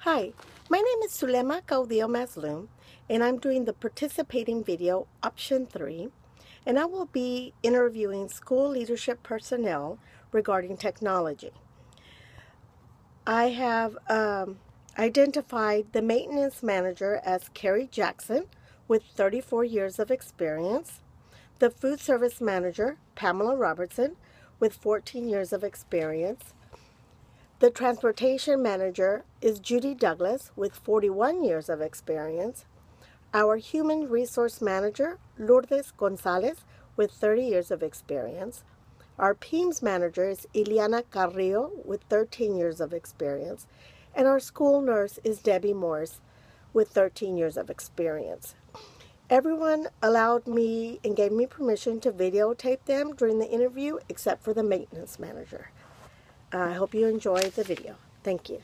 Hi, my name is Zulema Caudillo Mazloom, and I'm doing the participating video option 3, and I will be interviewing school leadership personnel regarding technology. I have identified the maintenance manager as Carrie Jackson with 34 years of experience, the food service manager, Pamela Robertson, with 14 years of experience. The transportation manager is Judy Douglas with 41 years of experience. Our human resource manager, Lourdes Gonzalez, with 30 years of experience. Our PEMS manager is Ileana Carrillo with 13 years of experience. And our school nurse is Debbie Morris with 13 years of experience. Everyone allowed me and gave me permission to videotape them during the interview except for the maintenance manager. I hope you enjoy the video. Thank you.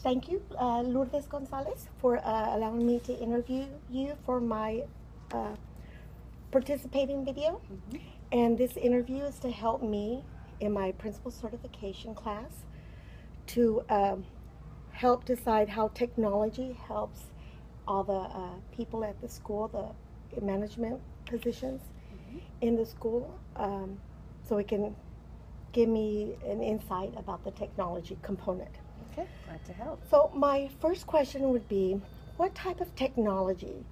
Thank you, Lourdes Gonzalez, for allowing me to interview you for my participating video. And this interview is to help me in my principal certification class to help decide how technology helps all the people at the school, the management positions in the school, so it can give me an insight about the technology component. Okay, glad to help. So my first question would be, what type of technology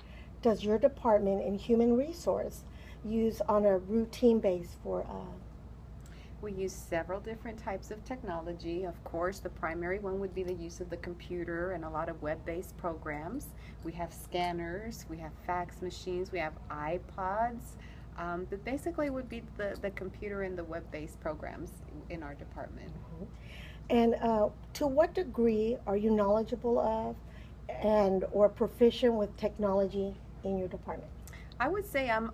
does your department in human resource use on a routine base for? We use several different types of technology. Of course, the primary one would be the use of the computer and a lot of web-based programs. We have scanners, we have fax machines, we have iPods. But basically it would be the computer and the web-based programs in our department. And to what degree are you knowledgeable of and or proficient with technology in your department? I would say I'm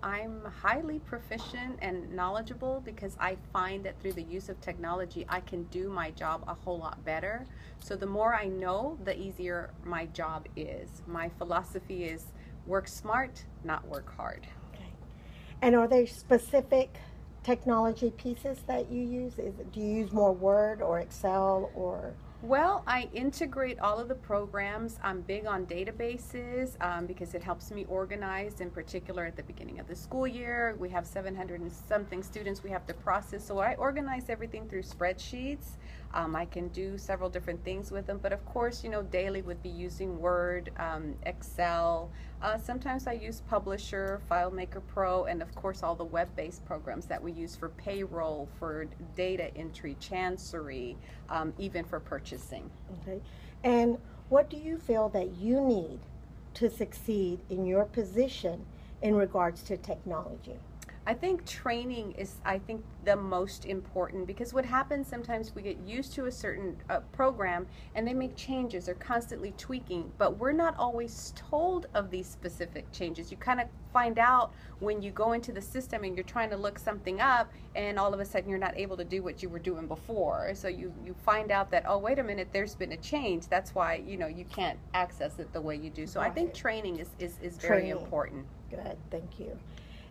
highly proficient and knowledgeable because I find that through the use of technology I can do my job a whole lot better. So the more I know, the easier my job is. My philosophy is work smart, not work hard. And are there specific technology pieces that you use? Do you use more Word or Excel or? Well, I integrate all of the programs. I'm big on databases because it helps me organize, in particular at the beginning of the school year. We have 700 and something students we have to process, so I organize everything through spreadsheets. I can do several different things with them, but of course, you know, daily would be using Word, Excel. Sometimes I use Publisher, FileMaker Pro, and of course all the web-based programs that we use for payroll, for data entry, chancery, even for purchasing. Okay. And what do you feel that you need to succeed in your position in regards to technology? I think training is, the most important, because what happens sometimes we get used to a certain program and they make changes, they're constantly tweaking, but we're not always told of these specific changes. You kind of find out when you go into the system and you're trying to look something up and all of a sudden you're not able to do what you were doing before. So you find out that, oh, wait a minute, there's been a change. That's why, you know, you can't access it the way you do. So I think training is very important. Good, thank you.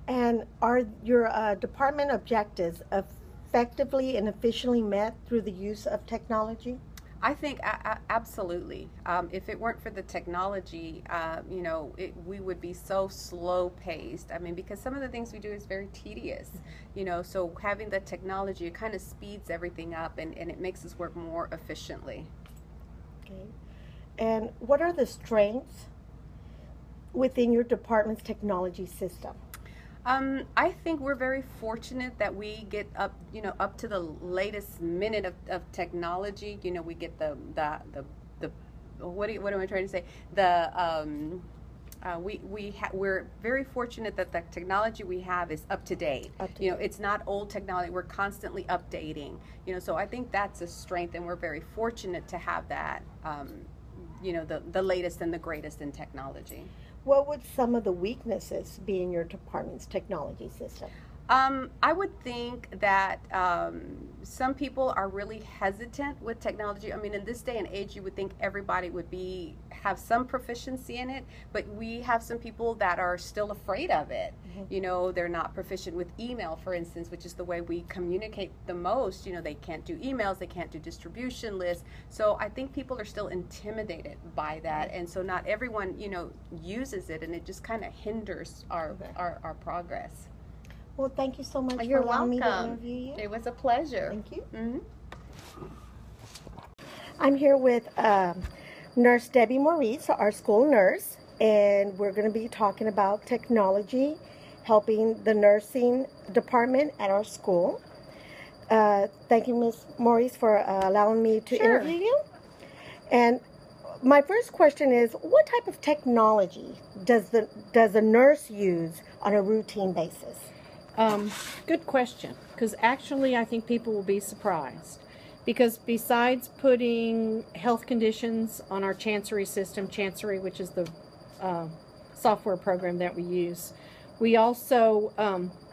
And are your department objectives effectively and efficiently met through the use of technology? I think absolutely. If it weren't for the technology, you know, we would be so slow paced. I mean, because some of the things we do is very tedious, you know, so having the technology, it kind of speeds everything up and it makes us work more efficiently. Okay. And what are the strengths within your department's technology system? I think we're very fortunate that we get up, you know, up to the latest minute of technology. You know, we get the what am I trying to say? We're very fortunate that the technology we have is up to date. You know, it's not old technology. We're constantly updating. You know, so I think that's a strength, and we're very fortunate to have that. You know, the latest and the greatest in technology. What would some of the weaknesses be in your department's technology system? I would think that some people are really hesitant with technology. I mean, in this day and age, you would think everybody would have some proficiency in it, but we have some people that are still afraid of it. You know, they're not proficient with email, for instance, which is the way we communicate the most. You know, they can't do emails, they can't do distribution lists. So I think people are still intimidated by that, and so not everyone, you know, uses it, and it just kind of hinders our progress. Well, thank you so much You're for allowing welcome. me to interview you. It was a pleasure. Thank you. Mm-hmm. I'm here with Nurse Debbie Maurice, our school nurse, and we're going to be talking about technology, helping the nursing department at our school. Thank you, Ms. Maurice, for allowing me to interview you. And my first question is, what type of technology does a nurse use on a routine basis? Good question, because actually I think people will be surprised. Because besides putting health conditions on our Chancery system, Chancery, which is the software program that we use, we also,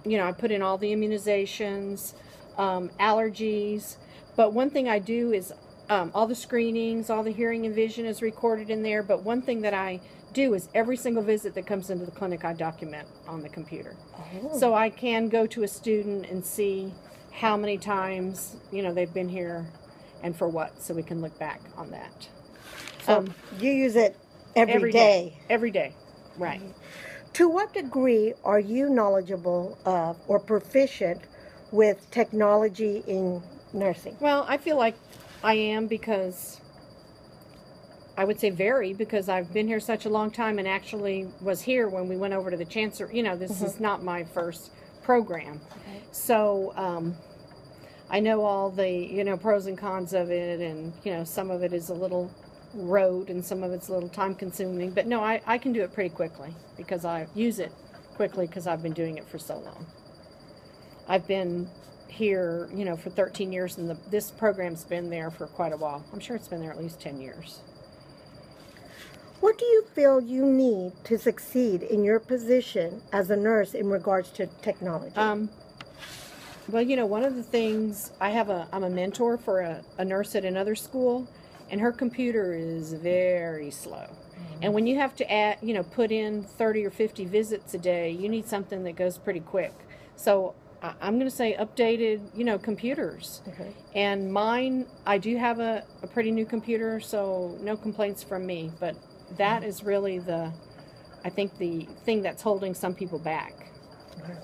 you know, I put in all the immunizations, allergies, but one thing I do is all the screenings, all the hearing and vision is recorded in there, but one thing that I do is every single visit that comes into the clinic I document on the computer. Oh. So I can go to a student and see how many times, you know, they've been here and for what, so we can look back on that. So you use it every day? Every day, right. Mm-hmm. To what degree are you knowledgeable of or proficient with technology in nursing? Well, I feel like I am, because I would say very, because I've been here such a long time and actually was here when we went over to the Chancellor. You know, this is not my first program. Okay. So I know all the, you know, pros and cons of it, and, you know, some of it is a little rote and some of it's a little time consuming. But no, I can do it pretty quickly because I use it quickly because I've been doing it for so long. I've been here, you know, for 13 years, and this program's been there for quite a while. I'm sure it's been there at least 10 years. What do you feel you need to succeed in your position as a nurse in regards to technology? Well, you know, one of the things, I'm a mentor for a nurse at another school, and her computer is very slow. And when you have to add, you know, put in 30 or 50 visits a day, you need something that goes pretty quick. So I'm going to say updated, you know, computers. Okay. And mine, I do have a pretty new computer, so no complaints from me. But that is really I think the thing that's holding some people back. Okay.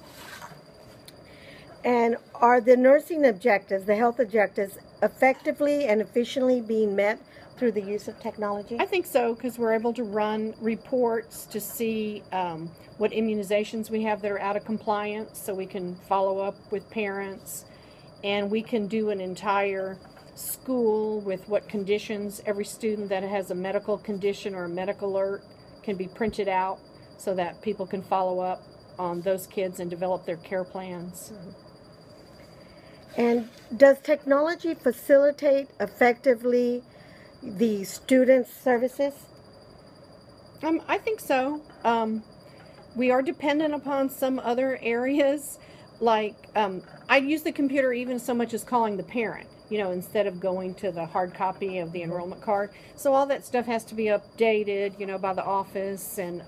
And are the nursing objectives, the health objectives, effectively and efficiently being met through the use of technology? I think so, because we're able to run reports to see what immunizations we have that are out of compliance, so we can follow up with parents, and we can do an entire school with what conditions every student that has a medical condition or a medical alert can be printed out so that people can follow up on those kids and develop their care plans. Mm-hmm. And does technology facilitate effectively the students' services? I think so. We are dependent upon some other areas, like I use the computer even so much as calling the parent, you know, instead of going to the hard copy of the enrollment card. So all that stuff has to be updated, you know, by the office, and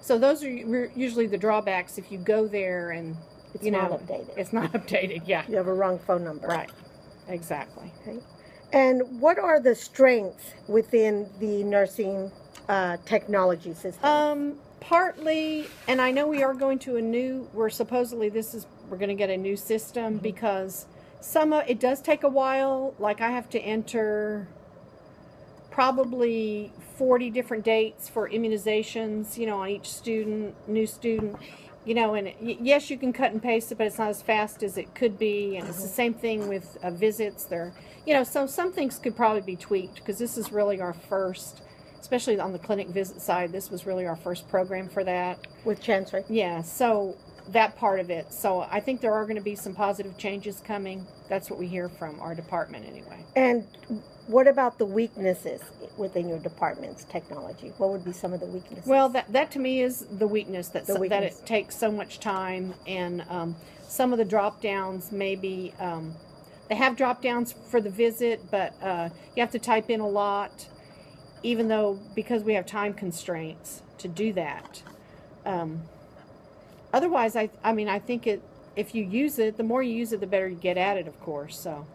so those are usually the drawbacks if you go there and it's not updated. It's not updated, yeah. You have a wrong phone number. Right, exactly. Okay. And what are the strengths within the nursing technology system? Partly, and I know we are going to we're going to get a new system, because it does take a while. Like, I have to enter probably 40 different dates for immunizations, you know, on each new student. You know, and yes, you can cut and paste it, but it's not as fast as it could be. And it's the same thing with visits. You know, so some things could probably be tweaked, because this is really our first, especially on the clinic visit side, this was really our first program for that. With Chancery? Yeah, so that part of it. So I think there are going to be some positive changes coming. That's what we hear from our department anyway. And What about the weaknesses within your department's technology? What would be some of the weaknesses? Well, that to me is the weakness, that weakness. it takes so much time, and some of the drop downs maybe they have drop downs for the visit, but you have to type in a lot, even though because we have time constraints to do that. Otherwise, I mean, I think if you use it, the more you use it, the better you get at it, of course. So.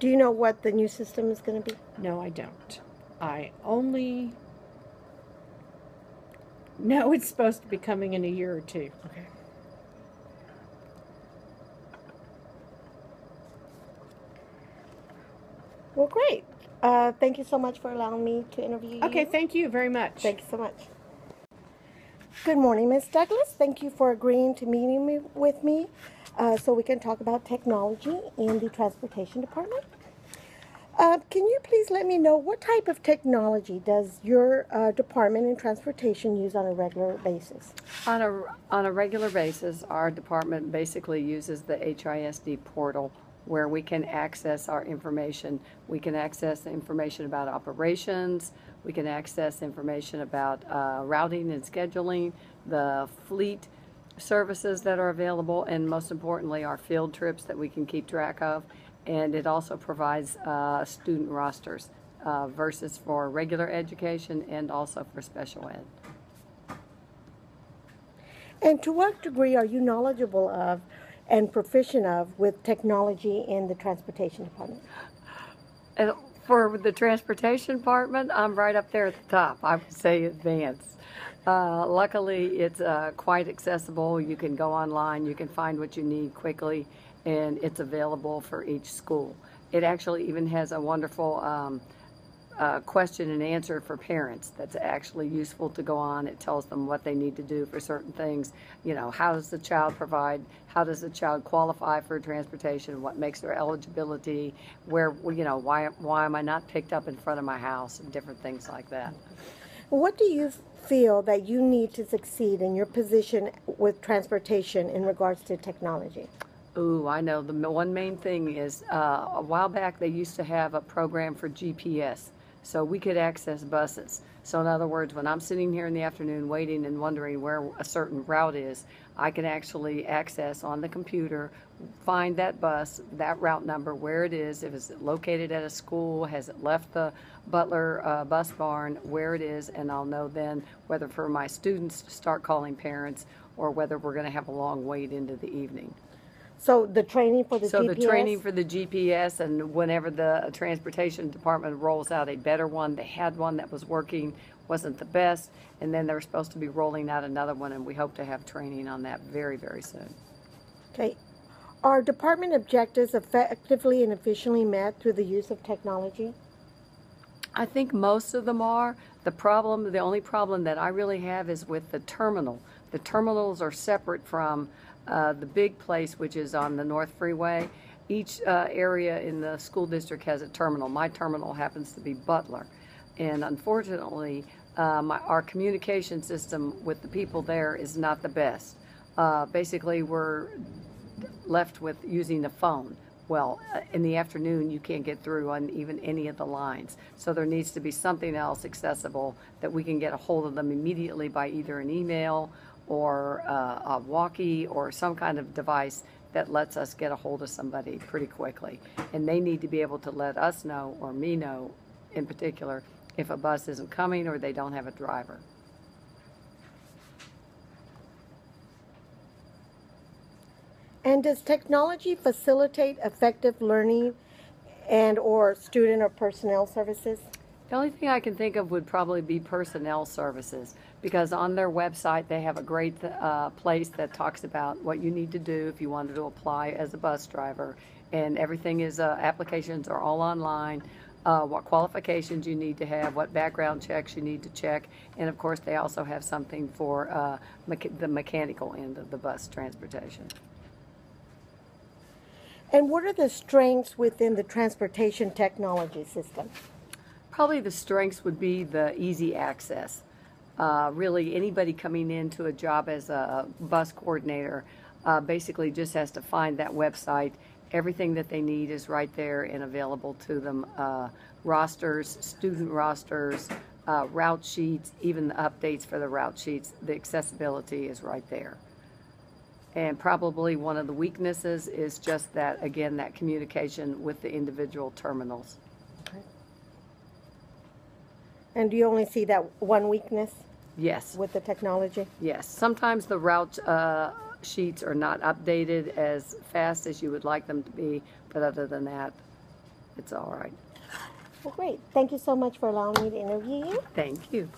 Do you know what the new system is going to be? No, I don't. I only know it's supposed to be coming in a year or two. Okay. Well, great. Thank you so much for allowing me to interview you. Okay, thank you very much. Thank you so much. Good morning, Ms. Douglas. Thank you for agreeing to meeting with me so we can talk about technology in the transportation department. Can you please let me know what type of technology does your department in transportation use on a regular basis? On a regular basis, our department basically uses the HISD portal where we can access our information. We can access information about operations. We can access information about routing and scheduling, the fleet services that are available, and most importantly, our field trips that we can keep track of. And it also provides student rosters versus for regular education and also for special ed. And to what degree are you knowledgeable of and proficient of with technology in the transportation department? And for the transportation department, I'm right up there at the top. I would say advanced. Luckily, it's quite accessible. You can go online, you can find what you need quickly, and it's available for each school. It actually even has a wonderful question and answer for parents that's actually useful to go on. It tells them what they need to do for certain things. You know, how does the child provide, how does the child qualify for transportation, what makes their eligibility, where, you know, why am I not picked up in front of my house, and different things like that. What do you feel that you need to succeed in your position with transportation in regards to technology? Ooh, I know. The one main thing is a while back they used to have a program for GPS, so we could access buses. So in other words, when I'm sitting here in the afternoon waiting and wondering where a certain route is, I can actually access on the computer, find that bus, that route number, where it is, if it's located at a school, has it left the Butler bus barn, where it is, and I'll know then whether for my students to start calling parents or whether we're going to have a long wait into the evening. So the training for the GPS? So the training for the GPS, and whenever the transportation department rolls out a better one, they had one that was working, wasn't the best, and then they're supposed to be rolling out another one, and we hope to have training on that very, very soon. Okay. Are department objectives effectively and efficiently met through the use of technology? I think most of them are. The only problem that I really have is with the terminal. The terminals are separate from the big place, which is on the North Freeway. Each area in the school district has a terminal. My terminal happens to be Butler. And unfortunately, our communication system with the people there is not the best. Basically, we're left with using the phone. Well, in the afternoon, you can't get through on even any of the lines. So there needs to be something else accessible that we can get a hold of them immediately by either an email or a walkie or some kind of device that lets us get a hold of somebody pretty quickly. And they need to be able to let us know, or me know in particular, if a bus isn't coming or they don't have a driver. And does technology facilitate effective learning and or student or personnel services? The only thing I can think of would probably be personnel services, because on their website they have a great place that talks about what you need to do if you wanted to apply as a bus driver, and everything is applications are all online, what qualifications you need to have, what background checks you need to check, and of course they also have something for the mechanical end of the bus transportation. And what are the strengths within the transportation technology system? Probably the strengths would be the easy access. Really, anybody coming into a job as a bus coordinator basically just has to find that website Everything that they need is right there and available to them. Rosters, student rosters, route sheets, even the updates for the route sheets, the accessibility is right there. And probably one of the weaknesses is just that, again, that communication with the individual terminals. Okay. And do you only see that one weakness Yes. with the technology? Yes. Sometimes the route sheets are not updated as fast as you would like them to be, but other than that, it's all right. Well, great. Thank you so much for allowing me to interview you. Thank you.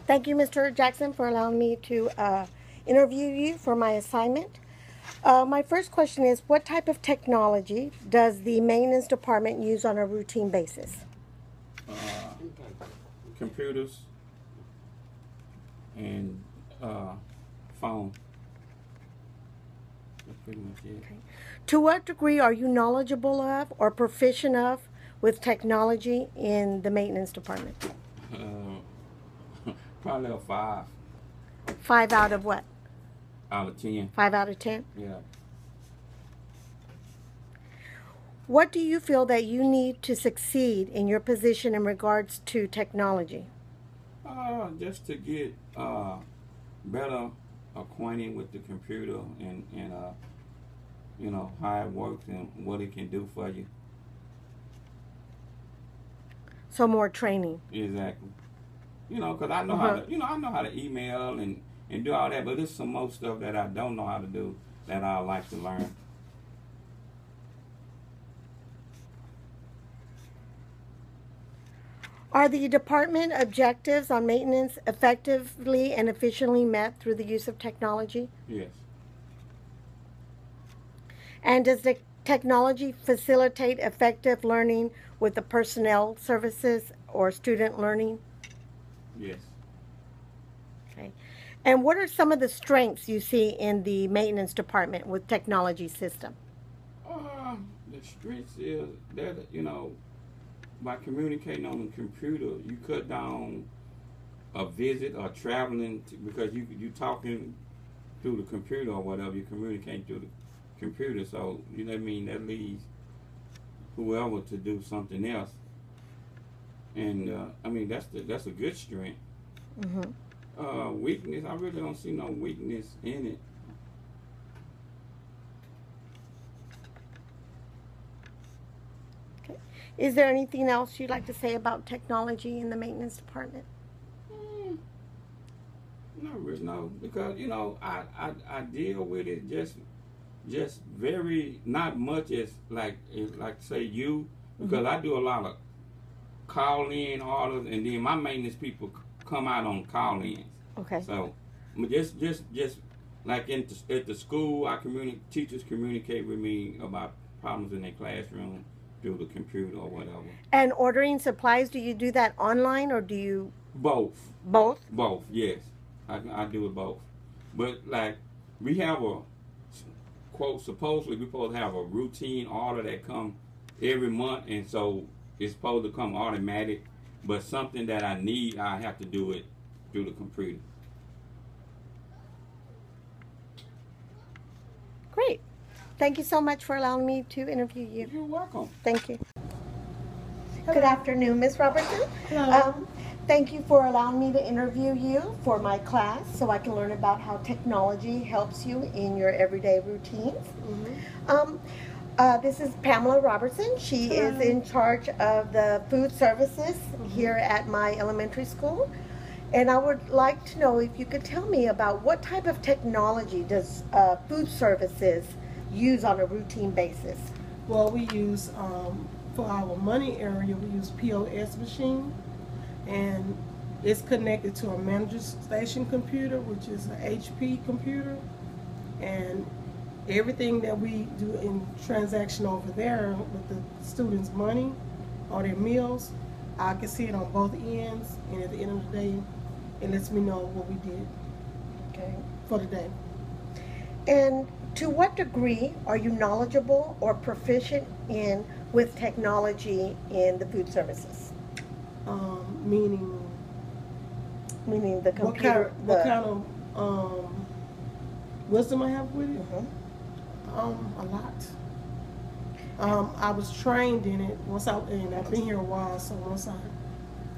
Thank you, Mr. Jackson, for allowing me to interview you for my assignment. My first question is, what type of technology does the maintenance department use on a routine basis? Computers and phone. That's pretty much it. Okay. To what degree are you knowledgeable of or proficient of with technology in the maintenance department? Probably a 5 5 out of what? out of 10. 5 out of 10? Yeah. What do you feel that you need to succeed in your position in regards to technology? Just to get better acquainted with the computer and you know, how it works and what it can do for you. So more training. Exactly. You know, because I know how to, I know how to email and do all that, but there's some more stuff that I don't know how to do that I like to learn. Are the department objectives on maintenance effectively and efficiently met through the use of technology? Yes. And does the technology facilitate effective learning with the personnel services or student learning? Yes. Okay. And what are some of the strengths you see in the maintenance department with technology system? The strengths is that, you know, by communicating on the computer, you cut down a visit or traveling because you talking through the computer or whatever, you communicating through the computer. So, you know what I mean, that leads whoever to do something else. And I mean, that's a good strength. Mm-hmm. Weakness, I really don't see no weakness in it. Okay. Is there anything else you'd like to say about technology in the maintenance department? Not really, no, because, you know, I deal with it just very, not much as like say you, because I do a lot of call-in orders, and then my maintenance people come out on call-ins. Okay. So just like at the school, teachers communicate with me about problems in their classroom through the computer or whatever. And ordering supplies, do you do that online or do you? Both. Both? Both, yes. I do it both. But like we have a quote, supposedly we're supposed to have a routine order that come every month, and so it's supposed to come automatic, but something that I need, I have to do it through the computer. Great. Thank you so much for allowing me to interview you. You're welcome. Thank you. Good afternoon, Ms. Robertson. Hello. Thank you for allowing me to interview you for my class so I can learn about how technology helps you in your everyday routines. This is Pamela Robertson. She is in charge of the food services here at my elementary school. And I would like to know if you could tell me about what type of technology does food services use on a routine basis? Well, we use, for our money area, we use POS machine, and it's connected to a manager station computer, which is an HP computer, and everything that we do in transaction over there with the students' money or their meals, I can see it on both ends, and at the end of the day, it lets me know what we did for the day. And to what degree are you knowledgeable or proficient with technology in the food services? Meaning the computer. What kind of wisdom I have with it? A lot. I was trained in it and I've been here a while, so once I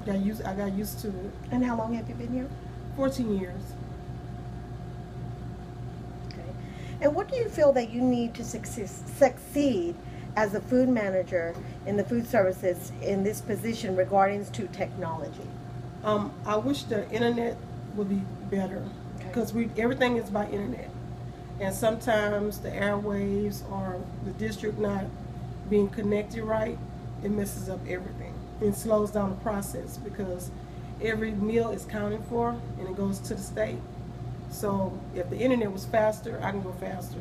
got used to it. And how long have you been here? 14 years. Okay. And what do you feel that you need to succeed as a food manager in the food services in this position regarding to technology? I wish the internet would be better because everything is by internet, and sometimes the airwaves or the district not being connected right, it messes up everything. It slows down the process because every meal is counted for and it goes to the state. So if the internet was faster, I can go faster.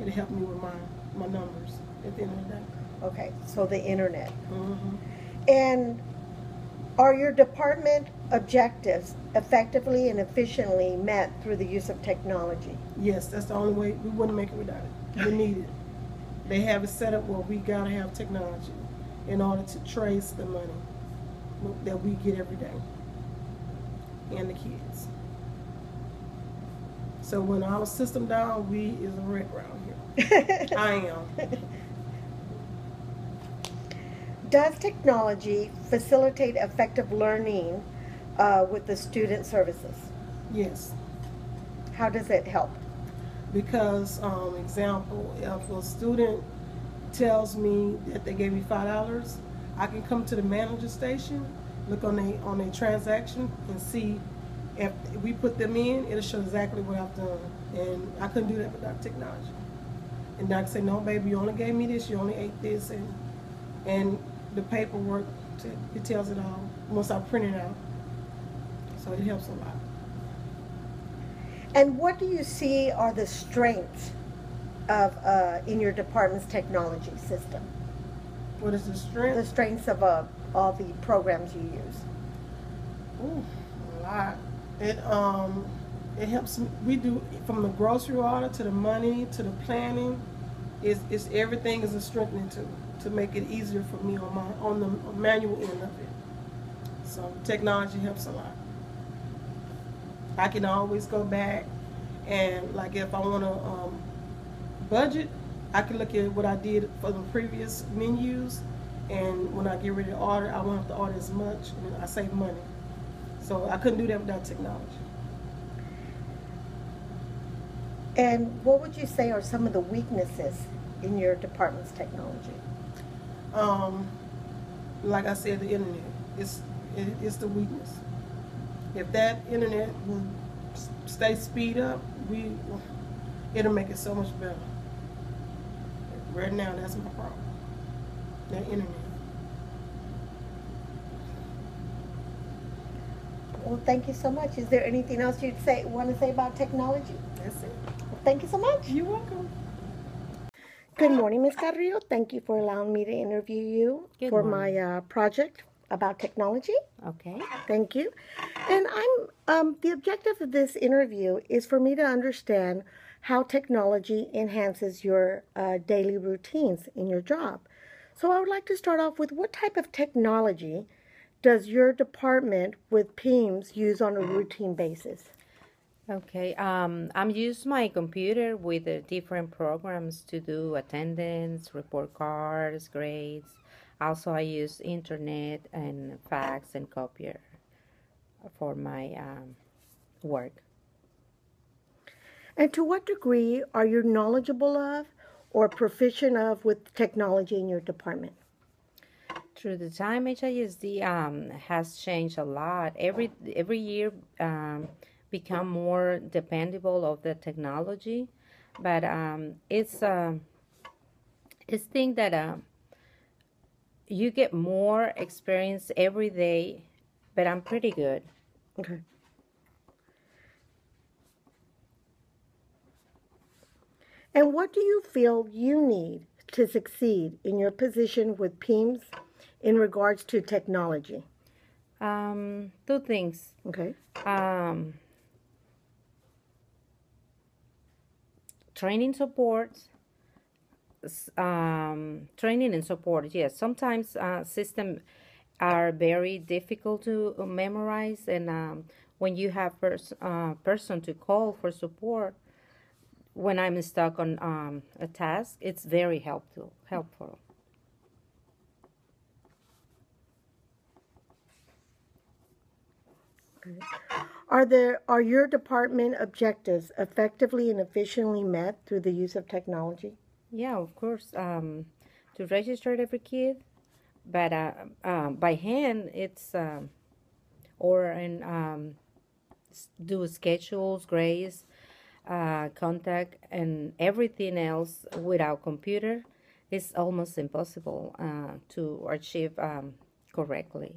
It'll help me with my numbers at the end of the day. Okay, so the internet. Mm-hmm. And are your department objectives effectively and efficiently met through the use of technology? Yes, that's the only way. We wouldn't make it without it. We need it. They have it set up where we gotta have technology in order to trace the money that we get every day and the kids. So when our system down, we is a wreck around here. I am. Does technology facilitate effective learning with the student services? Yes. How does it help? Because, example, if a student tells me that they gave me $5, I can come to the manager station, look on a transaction, and see if we put them in, it'll show exactly what I've done. And I couldn't do that without technology. And I can say, no, baby, you only gave me this, you only ate this, and the paperwork, it tells it all once I print it out. So it helps a lot. And what do you see are the strengths of in your department's technology system? What is the strength? The strengths of all the programs you use. Ooh, a lot. It helps. We do from the grocery order to the money to the planning. It's everything is a strengthening to make it easier for me on the manual end of it. So technology helps a lot. I can always go back and, like, if I want to budget, I can look at what I did for the previous menus, and when I get ready to order, I won't have to order as much, and I save money. So I couldn't do that without technology. And what would you say are some of the weaknesses in your department's technology? Like I said, the internet. It's the weakness. If that internet will stay speed up, it'll make it so much better. Right now, that's my problem. That internet. Well, thank you so much. Is there anything else you'd want to say about technology? That's it. Well, thank you so much. You're welcome. Good morning, Ms. Carrillo. Thank you for allowing me to interview you for my project about technology. Okay. Thank you. And the objective of this interview is for me to understand how technology enhances your daily routines in your job. So I would like to start off with, what type of technology does your department with PIMS use on a routine basis? Okay. I'm use my computer with different programs to do attendance, report cards, grades. Also, I use internet and fax and copier for my work. And to what degree are you knowledgeable of or proficient of with technology in your department? Through the time, HISD has changed a lot. Every year become more dependable of the technology, but it's thing that you get more experience every day, but I'm pretty good. Okay. And what do you feel you need to succeed in your position with PIMS in regards to technology? Two things. Okay. Training support. Training and support. Yes, sometimes systems are very difficult to memorize, and when you have person to call for support, when I'm stuck on a task, it's very helpful. Are your department objectives effectively and efficiently met through the use of technology? Yeah, of course. To register every kid, but by hand, it's or in do schedules, grades, contact, and everything else without computer is almost impossible to achieve correctly.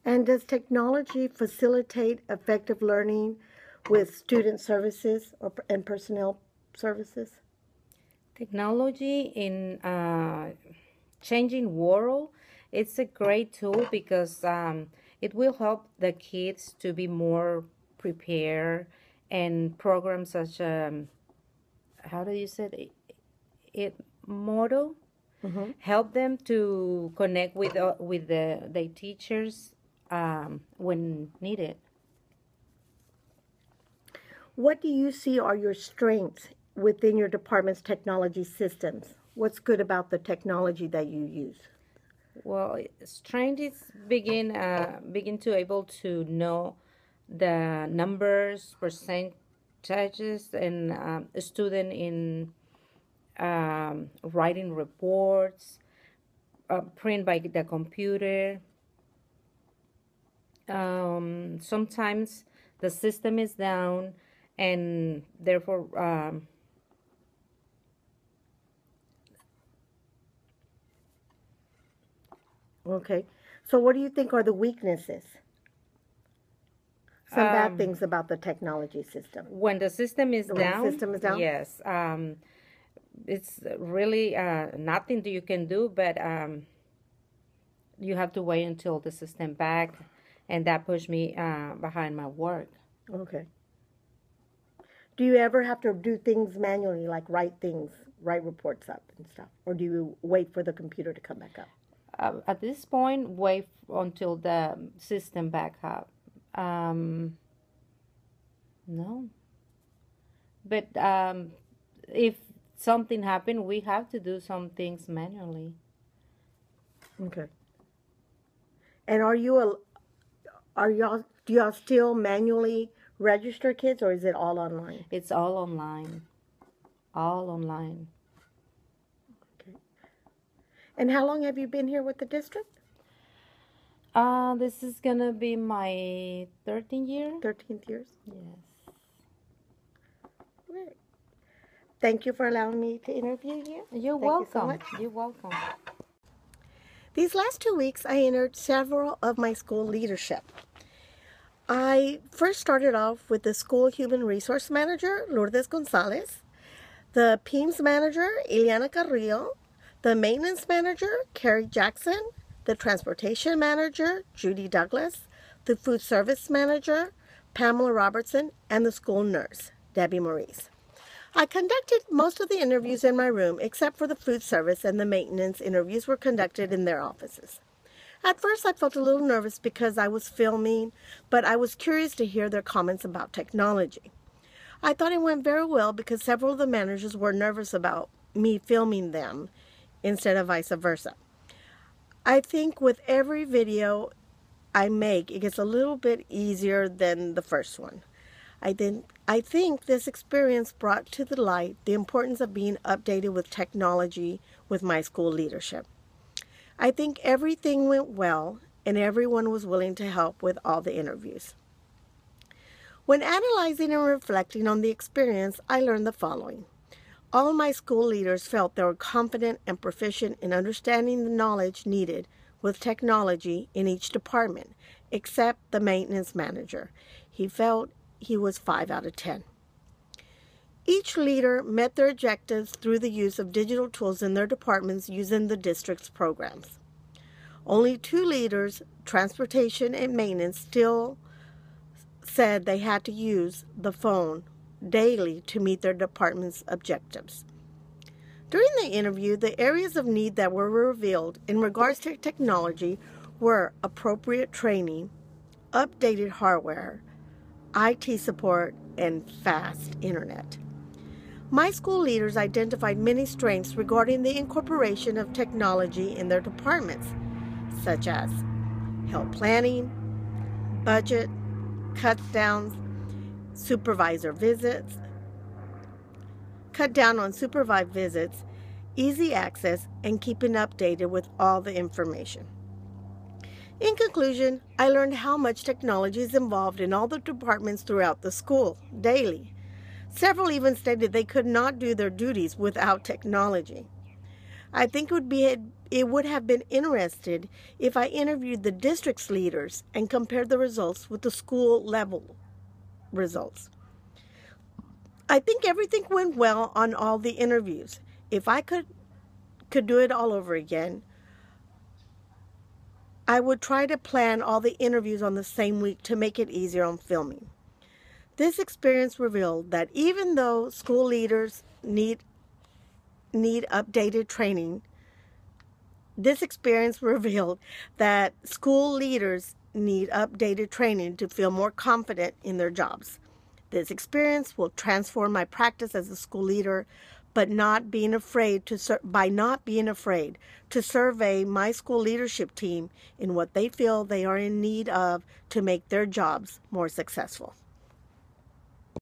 And does technology facilitate effective learning with student services and personnel services? Technology in changing world, it's a great tool because it will help the kids to be more prepared, and programs such how do you say it model help them to connect with the teachers when needed. What do you see are your strengths within your department's technology systems? What's good about the technology that you use? Well, strength is begin to able to know the numbers, percentages, and a student in writing reports, print by the computer. Sometimes the system is down, and therefore Okay. So what do you think are the weaknesses? Some bad things about the technology system. when the system is When the down, system is down? yes, it's really nothing that you can do, but you have to wait until the system back, and that pushed me behind my work. Okay. Do you ever have to do things manually, like write reports up and stuff? Or do you wait for the computer to come back up? At this point, wait until the system back up. No. But if something happened, we have to do some things manually. Okay. And do y'all still manually register kids, or is it all online? It's all online. All online. Okay. And how long have you been here with the district? This is gonna be my 13th year. 13th years? Yes. Great. Thank you for allowing me to interview you. You're Thank you so welcome. much. You're welcome. These last 2 weeks, I entered several of my school leadership. I first started off with the school human resource manager, Lourdes Gonzalez, the PEMS manager, Ileana Carrillo, the maintenance manager, Carrie Jackson, the transportation manager, Judy Douglas, the food service manager, Pamela Robertson, and the school nurse, Debbie Maurice. I conducted most of the interviews in my room, except for the food service, and the maintenance interviews were conducted in their offices. At first, I felt a little nervous because I was filming, but I was curious to hear their comments about technology. I thought it went very well because several of the managers were nervous about me filming them instead of vice versa. I think with every video I make, it gets a little bit easier than the first one. I think this experience brought to the light the importance of being updated with technology with my school leadership. I think everything went well, and everyone was willing to help with all the interviews. When analyzing and reflecting on the experience, I learned the following. All my school leaders felt they were confident and proficient in understanding the knowledge needed with technology in each department, except the maintenance manager. He felt he was 5 out of 10. Each leader met their objectives through the use of digital tools in their departments using the district's programs. Only 2 leaders, transportation and maintenance, still said they had to use the phone daily to meet their department's objectives. During the interview, the areas of need that were revealed in regards to technology were appropriate training, updated hardware, IT support, and fast internet. My school leaders identified many strengths regarding the incorporation of technology in their departments, such as help planning, budget, cut down on supervised visits, easy access, and keeping updated with all the information. In conclusion, I learned how much technology is involved in all the departments throughout the school, daily. Several even stated they could not do their duties without technology. I think it would have been interesting if I interviewed the district's leaders and compared the results with the school level results. I think everything went well on all the interviews. If I could do it all over again, I would try to plan all the interviews on the same week to make it easier on filming. This experience revealed that even though school leaders need updated training, to feel more confident in their jobs. This experience will transform my practice as a school leader, but by not being afraid to survey my school leadership team in what they feel they are in need of to make their jobs more successful.